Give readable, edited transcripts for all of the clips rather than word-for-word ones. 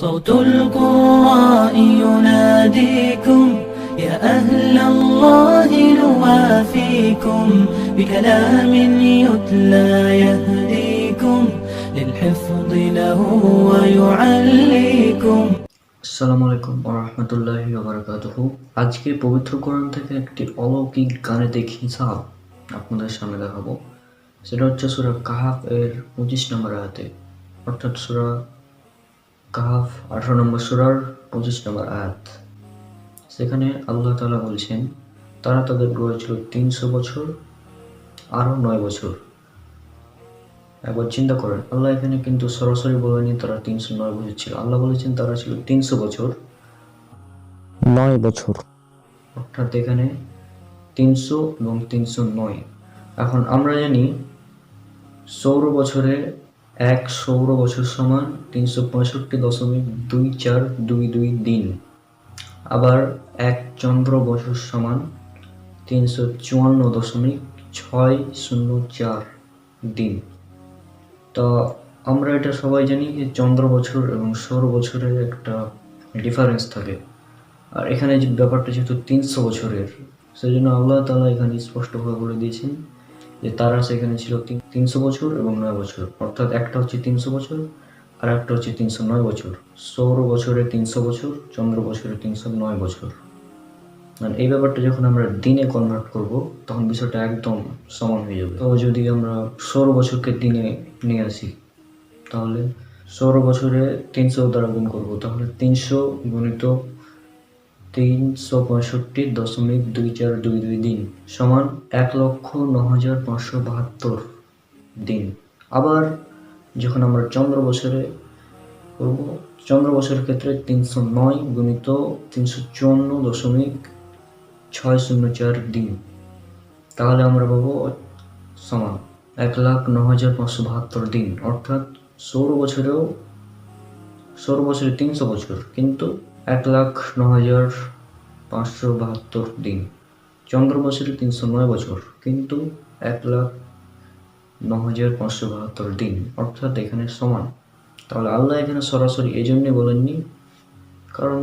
صوت القراء يناديكم يا أهل الله نوافيكم بكلام يتلى يهديكم للحفظ له ويعليكم। আসসালামু আলাইকুম ওয়া রাহমাতুল্লাহি ওয়া বারাকাতুহু। আজকে পবিত্র কোরআন থেকে একটি অলৌকিক গাণিতিক হিসাব আপনাদের সামনে দেখাবো। সেটা হচ্ছে সূরা কাহাফ এর 25 নম্বর আয়াতে, অর্থাৎ সূরা কাহাফ 18 নম্বর সূরার 25 নম্বর আয়াত। সেখানে আল্লাহ তাআলা বলছেন, তারা তাদের গড়ে ছিল 300 বছর আরও 9 বছর। একবার চিন্তা করেন, আল্লাহ এখানে কিন্তু সরাসরি বলেনি তারা 309 বছর ছিল। আল্লাহ বলেছেন তারা ছিল 300 বছর 9 বছর। অর্থাৎ এখানে 300 এবং 309। এখন আমরা জানি সৌর বছরে 1 সৌর বছর সমান 365.2422 দিন, আবার 1 চন্দ্র বছর সমান 354.604 দিন। তো আমরা এটা সবাই জানি যে চন্দ্র বছর এবং সৌর বছরের একটা ডিফারেন্স থাকে। আর এখানে যে ব্যাপারটা যেহেতু 300 বছরের, সেই জন্য আল্লাহ তাআলা এখানে স্পষ্টভাবে বলে দিয়েছেন যে তারা সেখানে ছিল 300 বছর এবং 9 বছর। অর্থাৎ একটা হচ্ছে 300 বছর আর একটা হচ্ছে 309 বছর। সৌর বছরে 300 বছর, চন্দ্র বছরে 309 বছর। মানে এই ব্যাপারটা যখন আমরা দিনে কনভার্ট করব তখন বিষয়টা একদম সমান হয়ে যাবে। তো যদি আমরা সৌর বছরকে দিনে নিয়ে আসি, তাহলে সৌর বছরে 300 দ্বারা গুণ করবো, তাহলে 300 গুণিত 365.2422 দিন সমান 1,09,572 দিন। আবার যখন আমরা চন্দ্র বছরে করব, চন্দ্র বছরের ক্ষেত্রে 309 গুণিত 354.604 দিন, তাহলে আমরা পাবো সমান 1,09,572 দিন। অর্থাৎ সৌর বছরে 300 বছর, কিন্তু 1,09,572 দিন। চন্দ্র বছরে 309 বছর, কিন্তু 1,09,572 দিন, অর্থাৎ এখানে সমান। তাহলে আল্লাহ এখানে সরাসরি এই জন্যে বলেননি, কারণ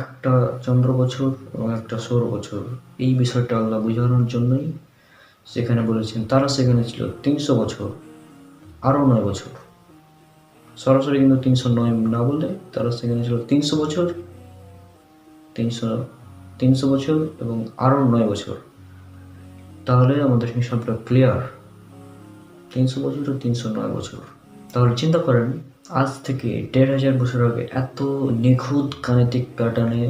একটা চন্দ্র বছর এবং একটা সৌর বছর, এই বিষয়টা আল্লাহ বোঝানোর জন্যই সেখানে বলেছেন তারা সেখানে ছিল 300 বছর আরও 9 বছর। সরাসরি কিন্তু 309 না বলে তারা সেখানে ছিল 300 বছর, 300 বছর এবং আরও 9 বছর। তাহলে আমাদের হিসাবটা ক্লিয়ার, 300 বছর ও 309 বছর। তাহলে চিন্তা করেন, আজ থেকে 1500 বছর আগে এত নিখুঁত গাণিতিক প্যাটার্নে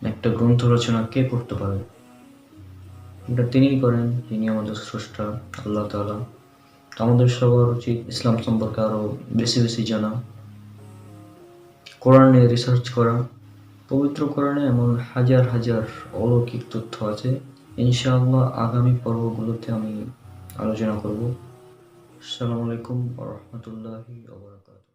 একটা গ্রন্থ রচনা কে করতে পারে? এটা তিনিই করেন, যিনি আমাদের স্রষ্টা আল্লাহ তাআলা। তো আমাদের সবার উচিত ইসলাম সম্পর্কে আরও বেশি বেশি জানা, কোরআনে রিসার্চ করা। পবিত্র কোরআনে এমন হাজার হাজার অলৌকিক তথ্য আছে, ইনশাআল্লাহ আগামী পর্বগুলোতে আমি আলোচনা করব। আসসালামু আলাইকুম ওয়া রাহমাতুল্লাহি ওয়া বারাকাতুহু।